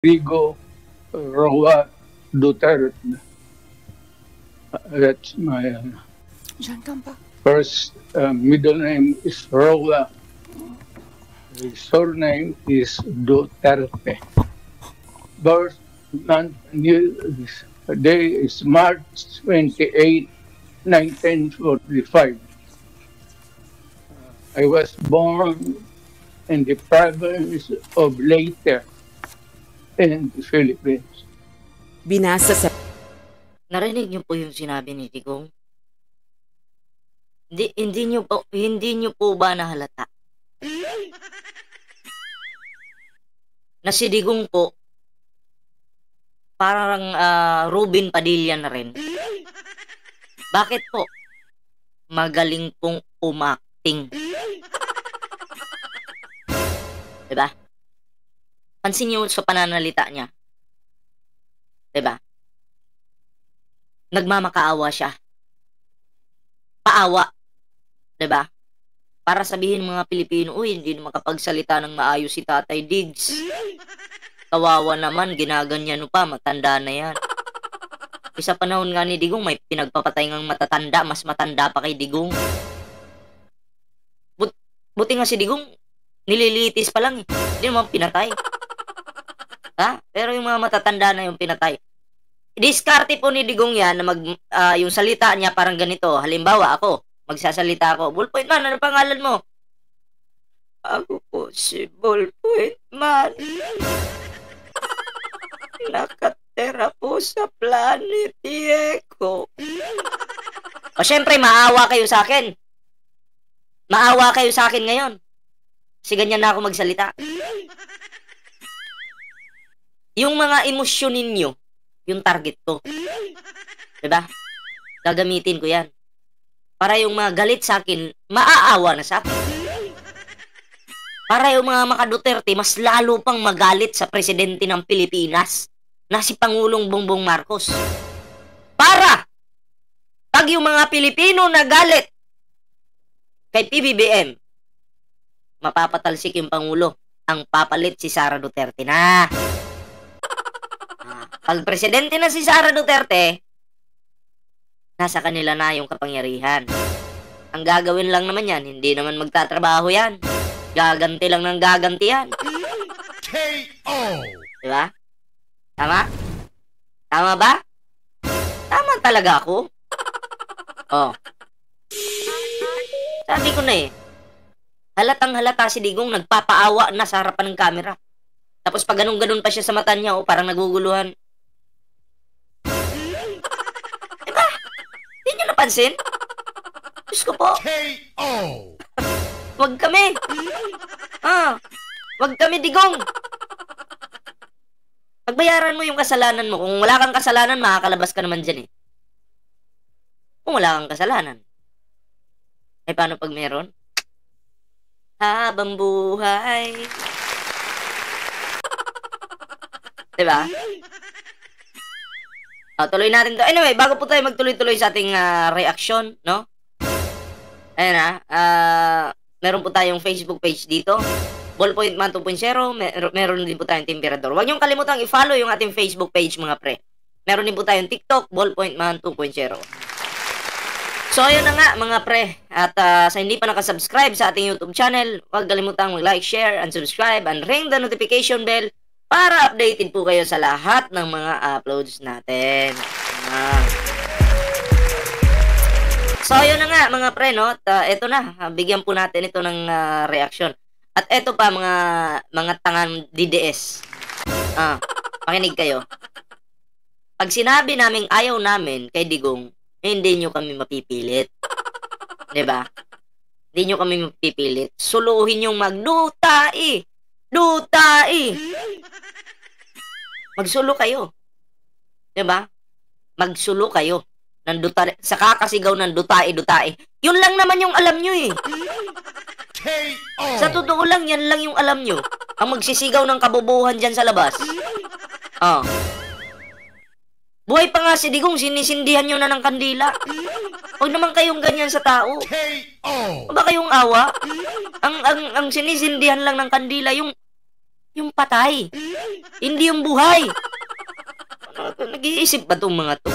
Vigo Roa Duterte. That's my first middle name is Roa. The surname is Duterte. Birth month day is March 28, 1945. I was born in the province of Leyte in the Philippines. Binasa sa... Narinig niyo po yung sinabi ni Digong? Hindi niyo po ba nahalata? Na si Digong po, parang Ruben Padilla na rin. Bakit po? Magaling pong umakting. Diba? Pansin niyo sa pananalita niya. Diba? Nagmamakaawa siya. Paawa. Diba? Para sabihin mga Pilipino, uy, hindi na makapagsalita ng maayos si Tatay Diggs. Kawawa naman, ginaganyan pa, matanda na yan. Sa panahon nga ni Digong, may pinagpapatay ng matatanda, mas matanda pa kay Digong. Buti nga si Digong, nililitis pa lang eh. Hindi naman pinatay. Ha? Pero yung mga matatanda na yung pinatay. Diskarte po ni Digong yan na yung salita niya parang ganito. Halimbawa ako, magsasalita ako, Ballpoint Man, ano pangalan mo? Ako po si Ballpoint Man. Nakatera po sa Planet Echo. O syempre, maawa kayo sa akin. Maawa kayo sa akin ngayon. Kasi ganyan na ako magsalita. Yung mga emosyon ninyo, yung target ko. Diba? Gagamitin ko yan. Para yung mga galit sa akin, maaawa na sa akin. Para yung mga maka-Duterte, mas lalo pang magalit sa presidente ng Pilipinas na si Pangulong Bongbong Marcos. Para pag yung mga Pilipino na galit kay PBBM, mapapatalsik yung Pangulo. Ang papalit si Sara Duterte na. Pag presidente na si Sara Duterte, nasa kanila na yung kapangyarihan. Ang gagawin lang naman yan, hindi naman magtatrabaho yan. Gaganti lang ng gaganti yan. KO! Diba? Tama? Tama ba? Tama talaga ako. Oh. Sabi ko na eh, halatang halata si Digong nagpapaawa na sa harapan ng camera. Tapos pag ganun-ganun pa siya sa mata niya, parang naguguluhan. Diba? Hindi niyo napansin? Diyos ko po. KO! Wag kami. Wag kami, Digong. Pagbayaran mo yung kasalanan mo. Kung wala kang kasalanan, makakalabas ka naman dyan eh. Kung wala kang kasalanan. Eh, paano pag meron? Habang buhay. Diba? Tuloy natin to. Anyway, bago po tayo magtuloy-tuloy sa ating reaction, no? Ayan meron po tayong Facebook page dito. Ballpoint Man 2.0. Meron din po tayong Temperador. Huwag niyong kalimutang i-follow yung ating Facebook page, mga pre. Meron din po tayong TikTok, Ballpoint Man 2.0. So, ayun na nga, mga pre. At sa hindi pa nakasubscribe sa ating YouTube channel, huwag kalimutang mag-like, share, and subscribe, and ring the notification bell para updated po kayo sa lahat ng mga uploads natin. So, ayun na nga, mga pre, no? Ito na, bigyan po natin ito ng reaction. At ito pa, mga tangang DDS. Makinig kayo. Pag sinabi naming ayaw namin kay Digong, hindi nyo kami mapipilit. Diba? Hindi nyo kami mapipilit. Suluhin yung magdutai. Dutai. Magsulo kayo. Diba? Magsulo kayo. Sa kakasigaw ng dutai. Yun lang naman yung alam nyo eh. KO! Sa totoo lang, yan lang yung alam nyo. Ang magsisigaw ng kabobohan dyan sa labas. Buhay pa nga si Digong, sinisindihan nyo na ng kandila. Huwag naman kayong ganyan sa tao. KO! Huwag ba kayong awa? Ang sinisindihan lang ng kandila, yung Yung patay. Hindi yung buhay. Nag-iisip ba itong mga to?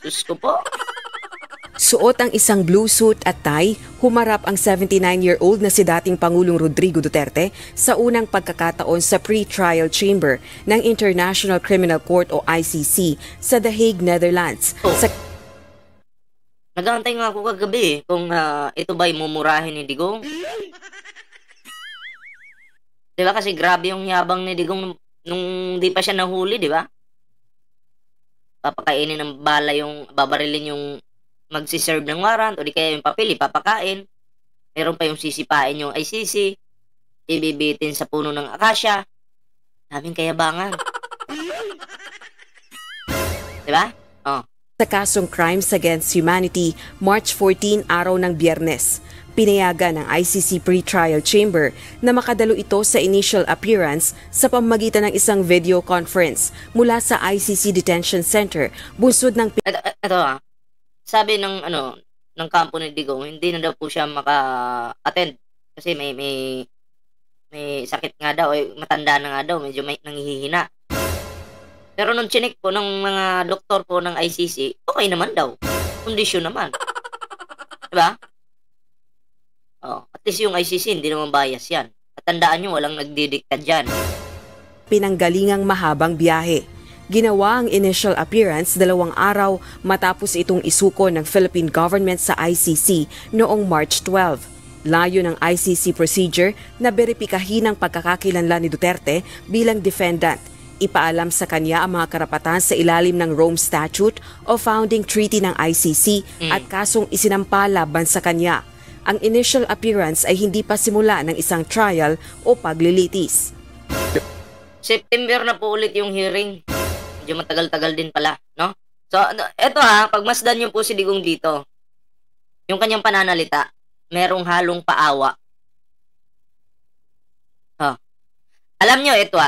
Diyos ko po. Suot ang isang blue suit at tie, humarap ang 79-year-old na si dating Pangulong Rodrigo Duterte sa unang pagkakataon sa pre-trial chamber ng International Criminal Court o ICC sa The Hague, Netherlands. Sa Nag-aantay nga ako kagabi kung ito ba'y mumurahin ni Digong. Diba kasi grabe yung yabang ni Digong nung di pa siya nahuli, diba? Papakainin ng bala yung, babarilin yung magsiserve ng warrant o di kaya yung papel, ipapakain. Meron pa yung sisipain yung ICC, ibibitin sa puno ng akasya. Daming kayabangan. Diba? Oh. Sa kasong Crimes Against Humanity, March 14, araw ng Biyernes, pinayagan ng ICC Pre-Trial Chamber na makadalo ito sa initial appearance sa pamamagitan ng isang video conference mula sa ICC Detention Center, bunsod ng Ito sabi ng ng kampo ni Digong, hindi na daw po siya maka-attend kasi may sakit nga daw, matanda na nga daw, medyo may nanghihina. Pero nung chinik po ng mga doktor po ng ICC, okay naman daw. Kondisyon naman. Diba? Oh, at least yung ICC, hindi naman bias yan. At tandaan nyo, walang nagdidikta dyan. pinanggalingang mahabang biyahe. Ginawa ang initial appearance 2 araw matapos itong isuko ng Philippine government sa ICC noong March 12. Layo ng ICC procedure na beripikahin ang pagkakakilanlan ni Duterte bilang defendant. Ipaalam sa kanya ang mga karapatan sa ilalim ng Rome Statute o Founding Treaty ng ICC at kasong isinampa laban sa kanya. Ang initial appearance ay hindi pa simula ng isang trial o paglilitis. September na po ulit yung hearing. Medyo matagal-tagal din pala, no? So, eto pagmasdan niyo po si Digong dito. Yung kanyang pananalita, merong halong paawa. Alam niyo, ito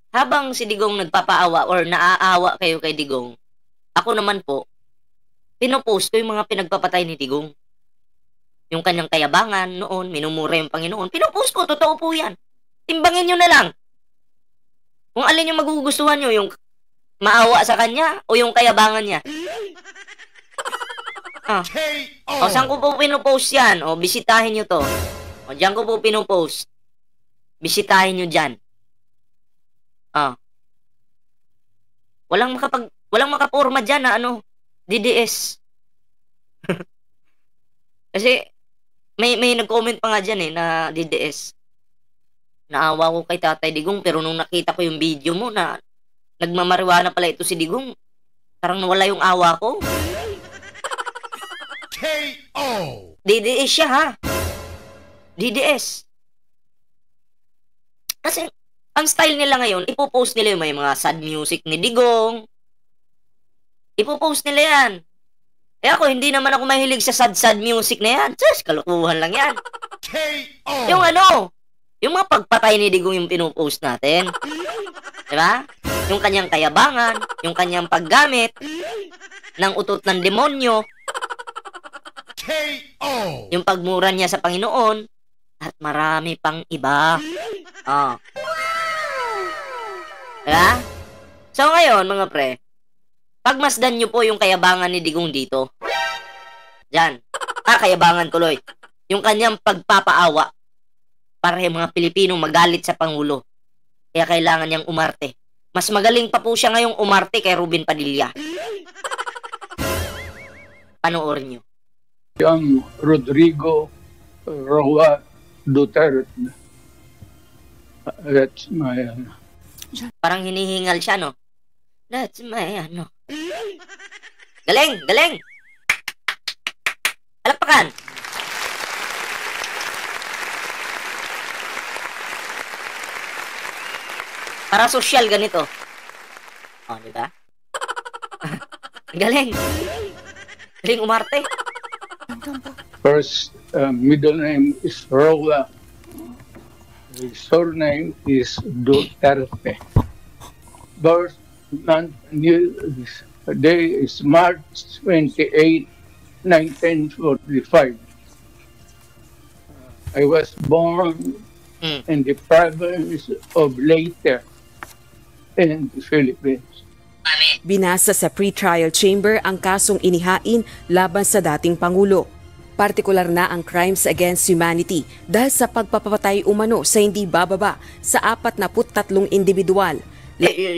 habang si Digong nagpapaawa or naaawa kayo kay Digong, ako naman po, pinopost ko yung mga pinagpapatay ni Digong. Yung kanyang kayabangan noon, minumura yung Panginoon, pinopost ko, totoo po yan. Timbangin nyo na lang. Kung alin yung magugustuhan nyo, yung maawa sa kanya o yung kayabangan niya. Saan ko po pinopost yan? O, bisitahin nyo to. O, dyan ko po pinopost. Bisitahin nyo dyan. Walang makaporma dyan na DDS. Kasi, may nag-comment pa nga dyan na DDS. Naawa ko kay Tatay Digong, pero nung nakita ko yung video mo na nagmamariwana pala ito si Digong, parang nawala yung awa ko. KO! DDS siya, DDS. Kasi, ang style nila ngayon, ipopost nila yung may mga sad music ni Digong. Ipopost nila yan. Eh ako, hindi naman ako mahilig sa sad music na yan. Sus, kalukuhan lang yan. KO! Yung mga pagpatay ni Digong yung pinupost natin. Diba? Yung kanyang kayabangan, yung kanyang paggamit ng utot ng demonyo, KO! yung pagmura niya sa Panginoon, at marami pang iba. Diba? So ngayon, mga pre, pagmasdan nyo po yung kayabangan ni Digong dito. Diyan. Kayabangan tuloy. Yung kanyang pagpapaawa para yung mga Pilipino magalit sa Pangulo. Kaya kailangan niyang umarte. Mas magaling pa po siya ngayong umarte kay Ruben Padilla. Panoorin nyo. Yung Rodrigo Roa Duterte. That's my... Parang hinihingal siya, no? That's my Galing! Galing! Palakpakan! Para social ganito. Diba? Galing! Galing umarte. First middle name is Roa. His surname is Duterte. Birth month day is March 28, 1945. I was born Hmm. in the province of Leyte in the Philippines. Binasa sa pre-trial chamber ang kasong inihain laban sa dating Pangulo. Partikular na ang crimes against humanity dahil sa pagpapatay umano sa hindi bababa sa 43 individual.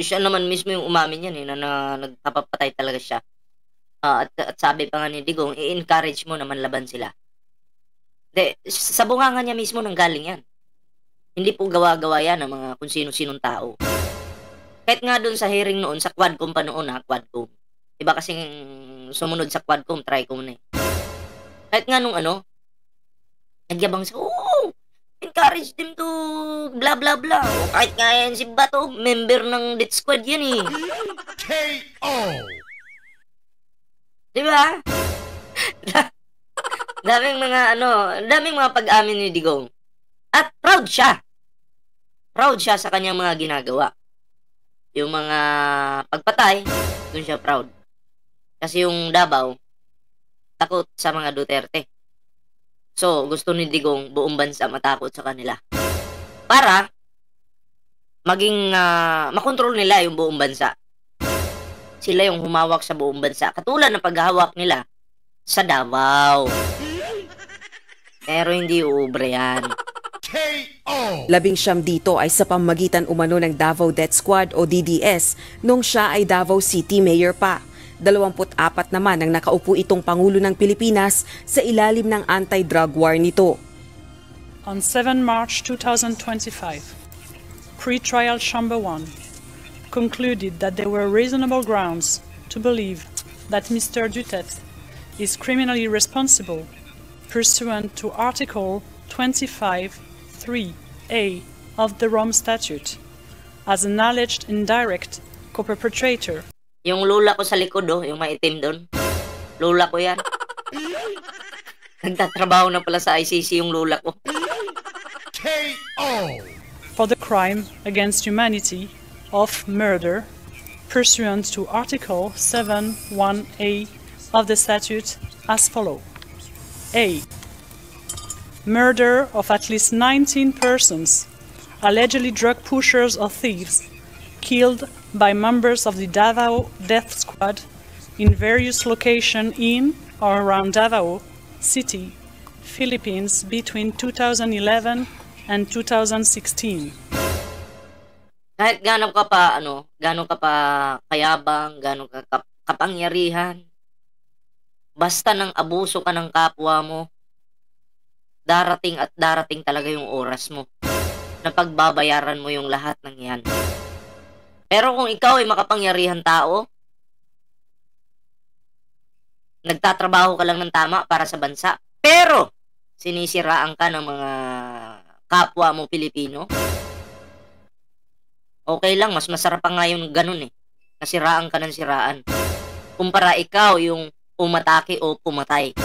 Siya naman mismo yung umamin yan na nagpapatay talaga siya. At sabi pa nga ni Digong, i-encourage mo naman laban sila. Sa bunganga niya mismo nang galing yan. Hindi po gawa-gawa yan ng mga kung sino-sinong tao. Kahit nga doon sa hearing noon, sa Quadcom pa noon Quadcom. Iba kasing sumunod sa Quadcom, Tricom na eh. Kahit nga nung nagyabang siya, encourage them to blah blah blah. O kahit nga yan si Bato, member ng Death Squad yan eh. KO. Diba? daming mga pag-amin ni Digong. At proud siya. Proud siya sa kanyang mga ginagawa. Yung mga pagpatay, doon siya proud. Kasi yung Davao, takot sa mga Duterte. So, gusto ni Digong buong bansa matakot sa kanila. Para maging makontrol nila yung buong bansa. Sila yung humawak sa buong bansa. Katulad ng paghahawak nila sa Davao. Pero hindi uubra yan. KO. 19 dito ay sa pamamagitan umano ng Davao Death Squad o DDS nung siya ay Davao City Mayor pa. 24 naman ang nakaupo itong Pangulo ng Pilipinas sa ilalim ng anti-drug war nito. On 7 March 2025, pre-trial Chamber 1 concluded that there were reasonable grounds to believe that Mr. Duterte is criminally responsible pursuant to Article 25(3)(a) of the Rome Statute as an alleged indirect co-perpetrator. Yung lula ko sa likod, yung maitim doon. Lula ko yan. Nagtatrabaho na pala sa ICC yung lula ko. KO. For the crime against humanity of murder pursuant to Article 7(1)(a) of the statute as follows. A. Murder of at least 19 persons, allegedly drug pushers or thieves, killed by members of the Davao Death Squad in various locations in or around Davao City, Philippines between 2011 and 2016. Kahit gano'n ka pa kayabang, gano'n ka kapangyarihan, basta nang abuso ka ng kapwa mo, darating at darating talaga yung oras mo na pagbabayaran mo yung lahat ng yan. Pero kung ikaw ay makapangyarihan tao, nagtatrabaho ka lang ng tama para sa bansa, pero sinisiraan ka ng mga kapwa mo Pilipino, okay lang, mas masarap pa nga yung ganun eh. Nasiraan ka ng siraan. Kumpara ikaw yung umatake o pumatay.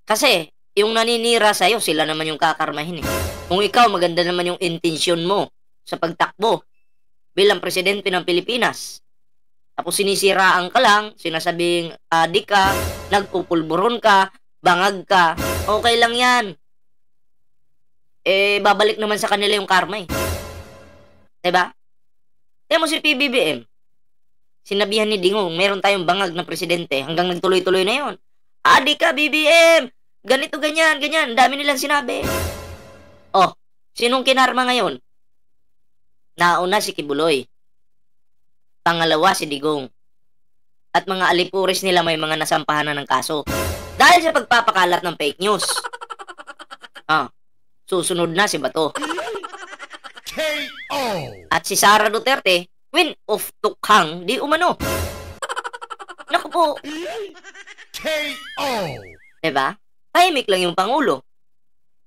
Kasi, yung naninira sa'yo, sila naman yung kakarmahin eh. Kung ikaw, maganda naman yung intensyon mo sa pagtakbo bilang presidente ng Pilipinas. Tapos sinisiraan ka lang, sinasabing adik ka, nagpupulburon ka, bangag ka, okay lang yan. Babalik naman sa kanila yung karma eh. Diba? Kaya mo si PBBM, sinabihan ni Digong, meron tayong bangag na presidente, hanggang nagtuloy-tuloy na yun. Adik ka, BBM! Ganito, ganyan, ganyan. Dami nilang sinabi. Oh, sinong kinarma ngayon? Nauna si Kibuloy. Pangalawa si Digong. At mga alipuris nila may mga nasampahan na ng kaso. Dahil sa pagpapakalat ng fake news. Susunod na si Bato. KO. At si Sara Duterte, win of tukhang di umano. Naku po. KO. Diba? Tahimik lang yung Pangulo.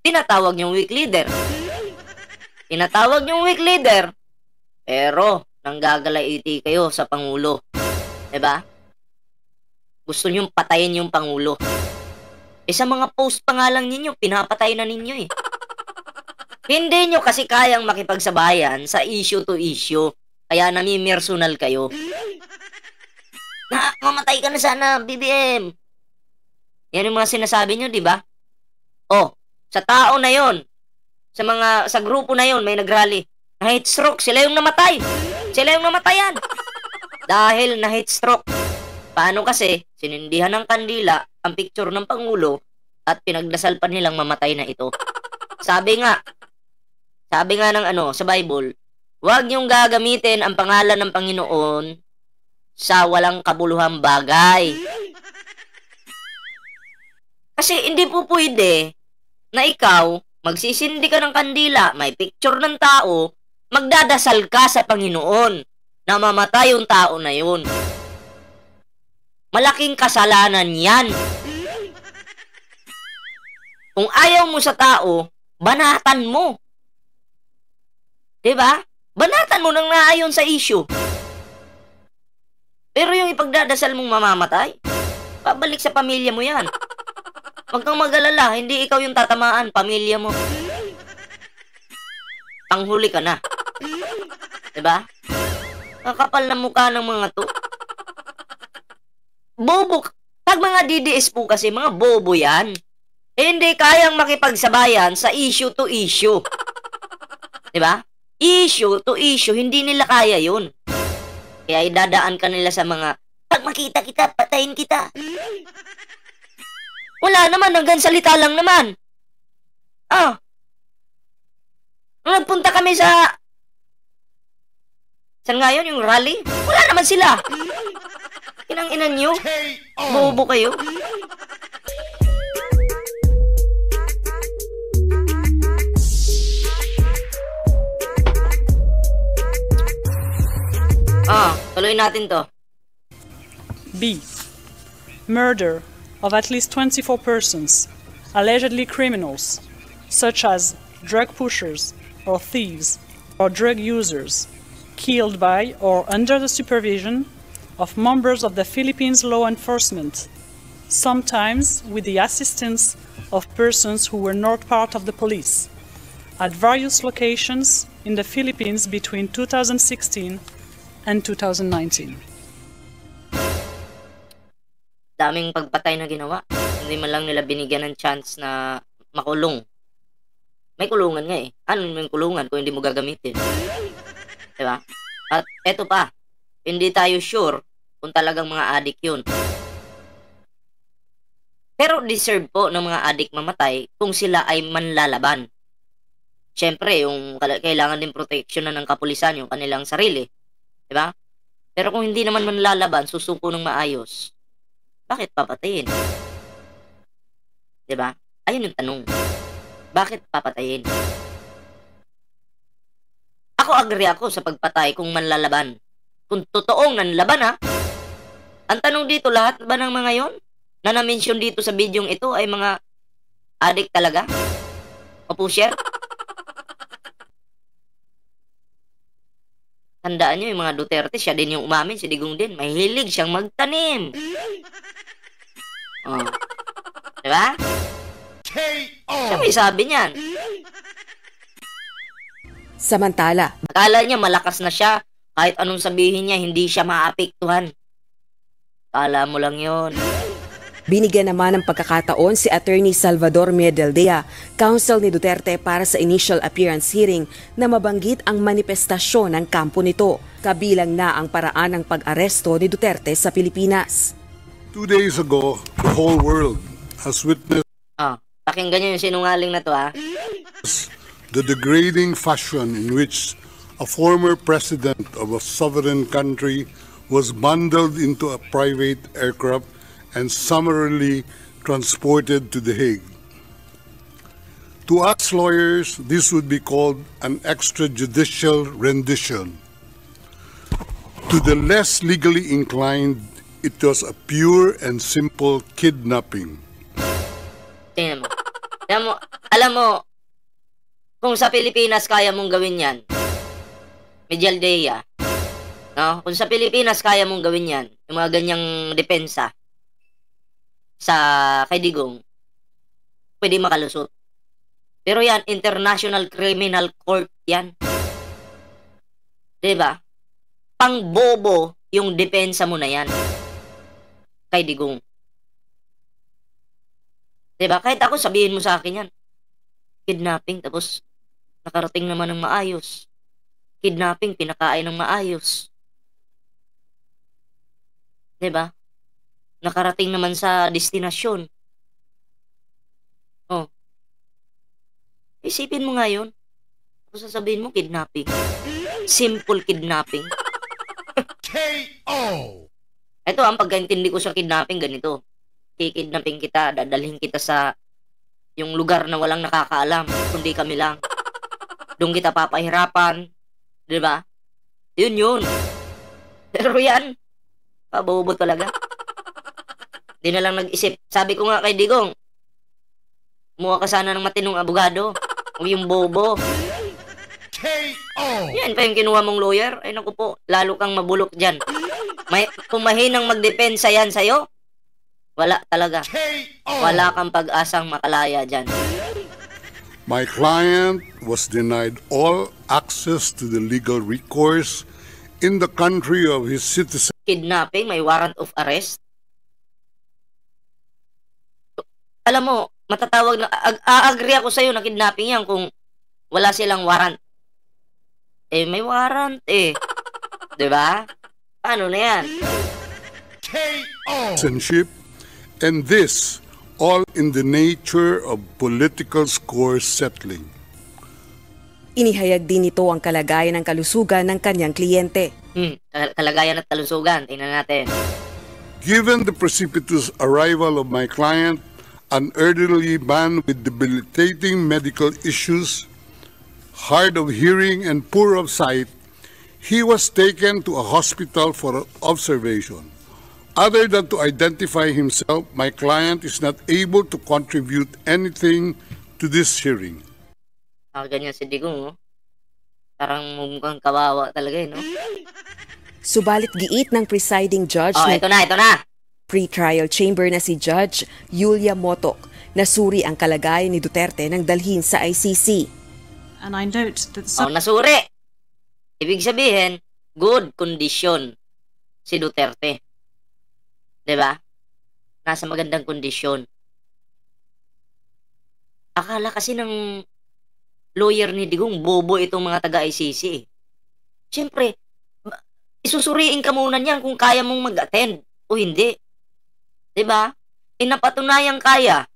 Tinatawag niyong weak leader. Tinatawag niyong weak leader. Pero, nanggagalaiti kayo sa Pangulo. Diba? Gusto niyong patayin yung Pangulo. Sa mga post pa nga lang ninyo, pinapatay na ninyo eh. Hindi nyo kasi kayang makipagsabayan sa issue to issue. Kaya nami-personal kayo. Mamatay ka na sana, BBM. Yan yung mga sinasabi nyo, di ba? Oh, sa tao na yon, sa grupo na yon may nagrally, na heat stroke, sila yung namatay. Sila yung namatayan. Dahil na heat stroke. Paano kasi sinindihan ng kandila ang picture ng Pangulo at pinagdasal pa nilang mamatay na ito. Sabi nga ng sa Bible, huwag niyong gagamitin ang pangalan ng Panginoon sa walang kabuluhang bagay. Kasi hindi po pwede na ikaw, magsisindi ka ng kandila, may picture ng tao, magdadasal ka sa Panginoon na mamatay yung tao na yun. Malaking kasalanan yan. Kung ayaw mo sa tao, banatan mo. Diba? Banatan mo nang naayon sa issue. Pero yung ipagdadasal mong mamamatay, pabalik sa pamilya mo yan. Huwag kang mag-alala, hindi ikaw yung tatamaan, pamilya mo. Panghuli ka na. Diba? Kakapal na mukha ng mga to. Bobo. Pag mga DDS po kasi, mga bobo yan. Hindi kayang makipagsabayan sa issue to issue. Diba? Issue to issue, hindi nila kaya yun. Kaya idadaan ka nila sa mga, pag makita kita, patayin kita. Wala naman, hanggang salita lang naman. Nung nagpunta kami sa... Saan nga yun, yung rally? Wala naman sila. Inang-inan nyo. Bobo kayo. Tuloy natin to. B. Murder of at least 24 persons, allegedly criminals, such as drug pushers or thieves or drug users, killed by or under the supervision of members of the Philippines law enforcement, sometimes with the assistance of persons who were not part of the police, at various locations in the Philippines between 2016 and 2019. Daming pagpatay na ginawa. Hindi man lang nila binigyan ng chance na makulong. May kulungan nga eh. Ano yung kulungan kung hindi mo gagamitin? Diba? At eto pa, hindi tayo sure kung talagang mga adik yun. Pero deserve po ng mga adik mamatay kung sila ay manlalaban. Siyempre, yung kailangan din proteksyon na ng kapulisan yung kanilang sarili. Diba? Pero kung hindi naman manlalaban, susuko ng maayos, bakit papatayin? Diba? Ayun yung tanong. Bakit papatayin? Ako agree ako sa pagpatay kung manlalaban. Kung totoong nanlaban ha. Ang tanong dito, lahat ba ng mga yon na na-mention dito sa bidyong ito ay mga adik talaga? O pusher? Tandaan nyo yung mga Duterte, siya din yung umamin, si Digong din. Mahilig siyang magtanim. Oh. Diba? Siya may sabi niyan. Samantala, Akala niya malakas na siya. Kahit anong sabihin niya, hindi siya maapektuhan. Akala mo lang yon. binigyan naman ng pagkakataon si Attorney Salvador Medaldea, counsel ni Duterte para sa initial appearance hearing na mabanggit ang manifestasyon ng kampo nito, kabilang na ang paraan ng pag-aresto ni Duterte sa Pilipinas. 2 days ago, the whole world has witnessed Pakinggan niyo yung sinungaling na to the degrading fashion in which a former president of a sovereign country was bundled into a private aircraft and summarily transported to The Hague. To us lawyers, this would be called an extrajudicial rendition. To the less legally inclined, it was a pure and simple kidnapping. Tingnan mo. Alam mo, kung sa Pilipinas kaya mong gawin yan, Medaldea, no? Kung sa Pilipinas kaya mong gawin yan, yung mga ganyang depensa sa kay Digong, pwede makalusot. Pero yan, International Criminal Court yan. Diba? Pang-bobo yung depensa mo na yan kay Digong. Diba? Kahit ako, sabihin mo sa akin yan. Kidnapping, tapos nakarating naman ng maayos. Kidnapping, pinakain ng maayos. 'Di ba? Nakarating naman sa destinasyon. Oh. Isipin mo nga yun. Kung sasabihin mo, kidnapping. Simple kidnapping. KO. Ito, ang pagkaintindi ko sa kidnapping, ganito. Kikidnapping kita, dadalhin kita sa yung lugar na walang nakakaalam, kundi kami lang. Doon kita papahirapan. 'Di ba? Yun. Pero yan, pabobo talaga. Di na lang nag-isip. Sabi ko nga kay Digong, kumuha ka sana ng matinong abogado. O yung bobo. KO. Yan pa yung kinuha mong lawyer. Ay naku po, lalo kang mabulok dyan. Kung mahinang magdepensa yan sa'yo, wala talaga. KO. Wala kang pag-asang makalaya dyan. My client was denied all access to the legal recourse in the country of his citizenship. Kidnapping, may warrant of arrest. Alam mo, matatawag na, agree ako sa'yo na kidnapping yan kung wala silang warrant. May warrant eh. 'Di ba? Paano na yan? KO. And this all in the nature of political score settling. Inihayag din nito ang kalagayan ng kalusugan ng kanyang kliyente. Kalagayan at kalusugan. Tingnan natin. Given the precipitous arrival of my client, an elderly man with debilitating medical issues, hard of hearing and poor of sight, he was taken to a hospital for observation. Other than to identify himself, my client is not able to contribute anything to this hearing. Ganyan si Digong, oh. Parang mukhang kawawa talaga, no? Subalit giit ng presiding judge ng ito na. pre-trial chamber na si Judge Yulia Motok na suri ang kalagayan ni Duterte nang dalhin sa ICC. And I note that nasuri. Ibig sabihin, good condition si Duterte. 'Di ba? Nasa magandang kondisyon. Akala kasi ng lawyer ni Digong, bobo itong mga taga-ICC. Siyempre, isusuriin ka muna niyan kung kaya mong mag-attend o hindi. 'Di ba? Napatunayang kaya.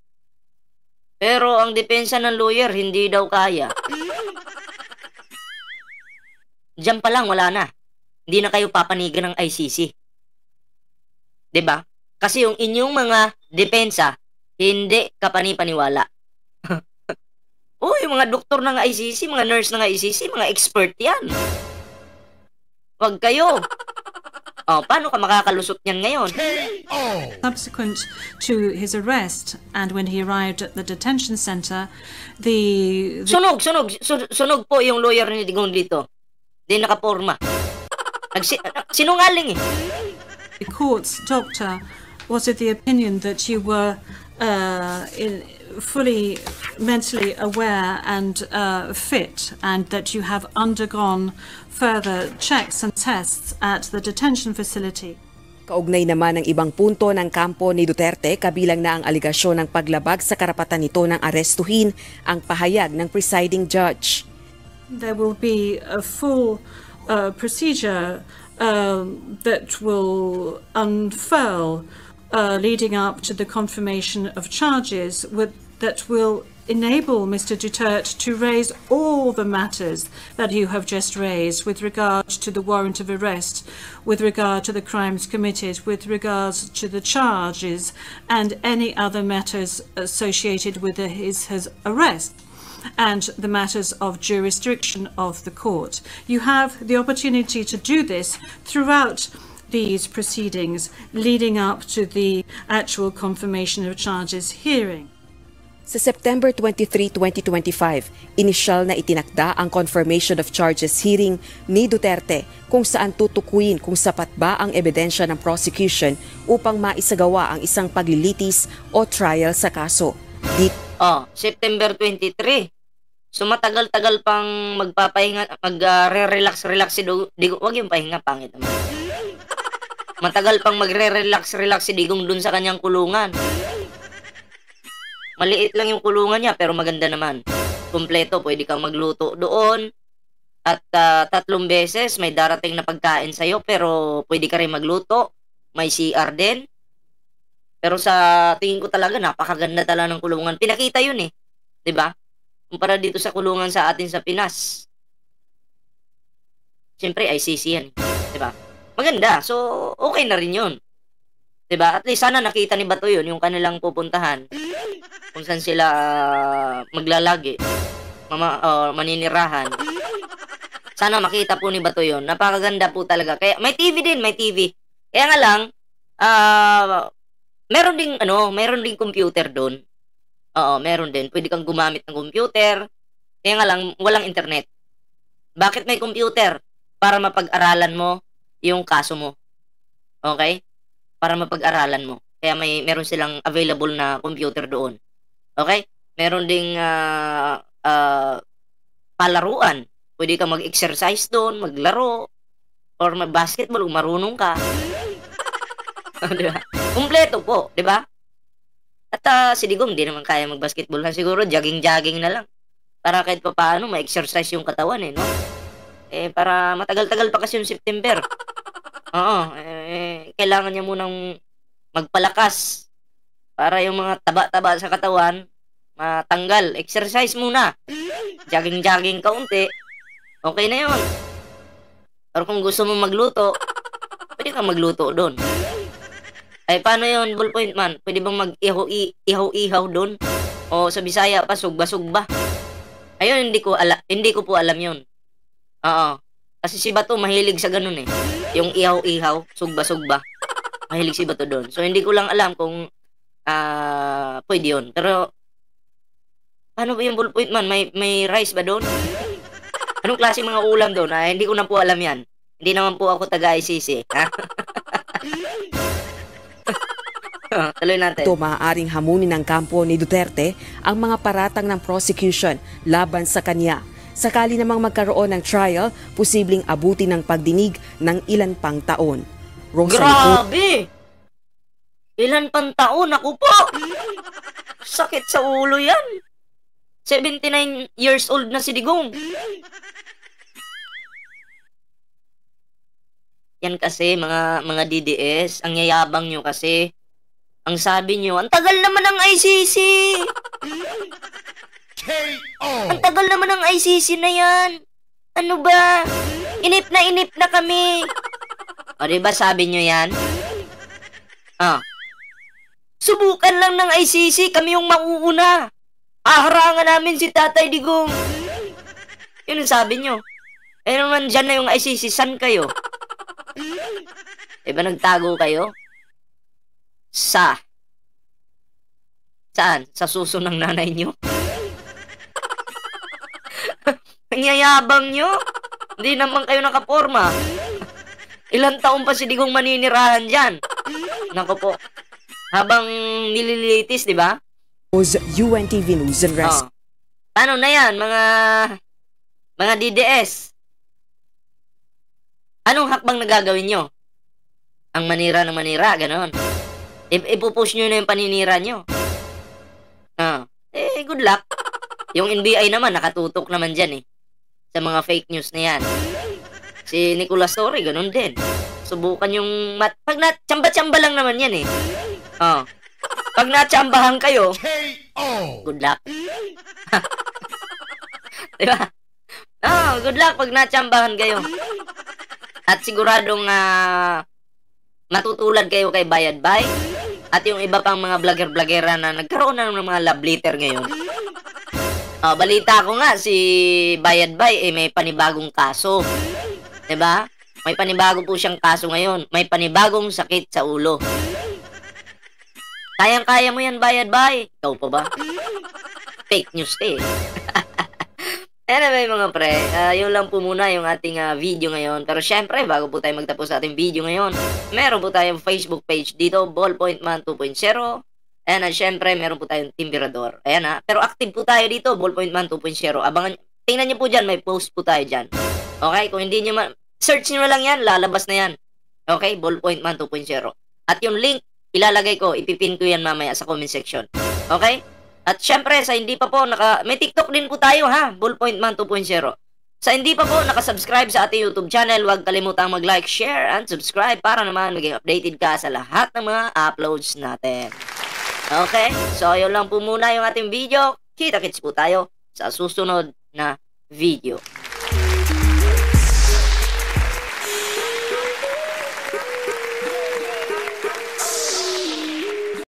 Pero ang depensa ng lawyer, hindi daw kaya. Diyan pa lang, wala na. Hindi na kayo papanigan ng ICC. 'Di ba? Kasi yung inyong mga depensa, hindi kapani-paniwala. Yung mga doktor ng ICC, mga nurse ng ICC, mga expert yan. Wag kayo. Paano ka makakalusot niyan ngayon? subsequent to his arrest and when he arrived at the detention center, the Sunog po yung lawyer ni Digong dito. Di nakaporma. Sinungaling eh. The court's doctor was of the opinion that you were fully mentally aware and fit, and that you have undergone further checks and tests at the detention facility. Kaugnay naman ng ibang punto ng kampo ni Duterte, kabilang na ang aligasyon ng paglabag sa karapatan nito ng arestuhin ang pahayag ng presiding judge. There will be a full procedure that will unfurl leading up to the confirmation of charges that will enable Mr. Duterte to raise all the matters that you have just raised with regard to the warrant of arrest, with regard to the crimes committed, with regards to the charges and any other matters associated with his arrest, and the matters of jurisdiction of the court. You have the opportunity to do this throughout these proceedings leading up to the actual confirmation of charges hearing. Sa September 23, 2025, inisyal na itinakda ang confirmation of charges hearing ni Duterte kung saan tutukuyin kung sapat ba ang ebidensya ng prosecution upang maisagawa ang isang paglilitis o trial sa kaso. September 23. So matagal-tagal pang magpapahinga, magre-relax si Digong. Wag yung pahinga, pangit naman. Matagal pang magre-relax si Digong dun sa kanyang kulungan. Maliit lang yung kulungan niya pero maganda naman. kumpleto, pwede kang magluto doon. At 3 beses may darating na pagkain sa'yo, pero pwede ka rin magluto. May CR din. Pero sa tingin ko talaga, napakaganda talaga ng kulungan. Pinakita yun eh. 'Di ba? Kumpara dito sa kulungan sa atin sa Pinas. Siyempre, ICC yan. 'Di ba? Maganda. So, okay na rin yun. 'Di ba? At least sana nakita ni Bato yun, yung kanilang pupuntahan. Kung saan sila maglalagi. Maninirahan. Sana makita po ni Bato yun. Napakaganda po talaga. Kaya, may TV din, may TV. Kaya nga lang, meron ding computer doon. Oo, meron din. Pwede kang gumamit ng computer. Kaya nga lang, walang internet. Bakit may computer? Para mapag-aralan mo yung kaso mo. Okay? Para mapag-aralan mo. Kaya meron silang available na computer doon. Okay? Meron ding palaruan. Pwede kang mag-exercise doon, maglaro, or mag-basketball kung marunong ka. Diba? Kumpleto po, di ba? At si Digong, di naman kaya mag-basketball na siguro, jogging-jogging na lang. Para kahit pa paano, ma-exercise yung katawan no? Para matagal-tagal pa kasi yung September. Oo, kailangan niya munang magpalakas para yung mga taba-taba sa katawan matanggal. Exercise muna. Jogging-jogging kaunti. Okay na yun. Pero kung gusto mo magluto, pwede kang magluto doon. Paano yun, Ballpoint Man? Pwede bang mag-ihaw-ihaw doon? O sa Bisaya pa, sugba-sugba? Ayun, hindi ko po alam yun. Oo. Kasi si Bato mahilig sa ganun eh. Yung ihaw-ihaw, sugba-sugba. Mahilig si Bato doon. So, hindi ko lang alam kung pwede yun. Pero, paano ba yung Ballpoint Man? May rice ba doon? Anong klase mga ulam doon? Hindi ko na po alam yan. Hindi naman po ako taga-ICC. Tuloy natin. Ito maaaring hamunin ng kampo ni Duterte ang mga paratang ng prosecution laban sa kanya. Sakali namang magkaroon ng trial, posibleng abutin ng pagdinig ng ilan pang taon. Grabe! Ilan pang taon? Ako po! Sakit sa ulo yan. 79 years old na si Digong. Yan kasi, mga DDS, ang yayabang nyo kasi. Ang sabi nyo, ang tagal naman ng ICC! KO! Ang tagal naman ng ICC na yan! Ano ba? Inip na kami! O diba sabi nyo yan? Subukan lang ng ICC, kami yung mauuna. Haharangan namin si Tatay Digong. Yun ang sabi nyo. Nung nandyan na yung ICC, saan kayo? Diba nagtago kayo? Saan? Sa suso ng nanay nyo? Nangyayabang nyo? Hindi naman kayo nakaporma. Ilang taon pa si Digong maninirahan dyan? Nako po. Habang nililitis, diba? UNTV News and Rest. Ano na yan, mga DDS? Anong hakbang na gagawin nyo? Ang manira ng manira, ganon. Ipupush nyo na yung paninira nyo. Good luck. Yung NBI naman, nakatutok naman dyan sa mga fake news na yan. Si Nicolas Torre, ganon din. Subukan yung pag tsamba-tsamba lang naman yan Pag natsambahan kayo, KO! good luck. Diba? Good luck pag natsambahan kayo. At siguradong matutulad kayo kay Bayad Bay. At yung iba pang mga vlogger-vloggera na nagkaroon na ng mga love letter ngayon. Balita ko nga, si Bayad Bay may panibagong kaso. Diba? May panibago po siyang kaso ngayon. May panibagong sakit sa ulo. Kayang-kaya mo yan, Bayad Bay. Ikaw pa ba? Fake news Anyway, mga pre, yun lang po muna yung ating video ngayon. Pero syempre, bago po tayo magtapos sa ating video ngayon, meron po tayong Facebook page dito, Ballpoint Man 2.0. Ayan syempre, meron po tayong Timberador. Ayan pero active po tayo dito, Ballpoint Man 2.0. Tingnan nyo po dyan, may post po tayo dyan. Okay, kung hindi nyo search nyo lang yan, lalabas na yan. Okay, Ballpoint Man 2.0. At yung link, ilalagay ko, ipipin ko yan mamaya sa comment section. Okay? At syempre, sa hindi pa po may TikTok din po tayo ha, Ballpoint Man 2.0. Sa hindi pa po nakasubscribe sa ating YouTube channel, huwag kalimutang mag-like, share, and subscribe para naman maging updated ka sa lahat ng mga uploads natin. Okay? So, yun lang po muna yung ating video. Kita-kits po tayo sa susunod na video.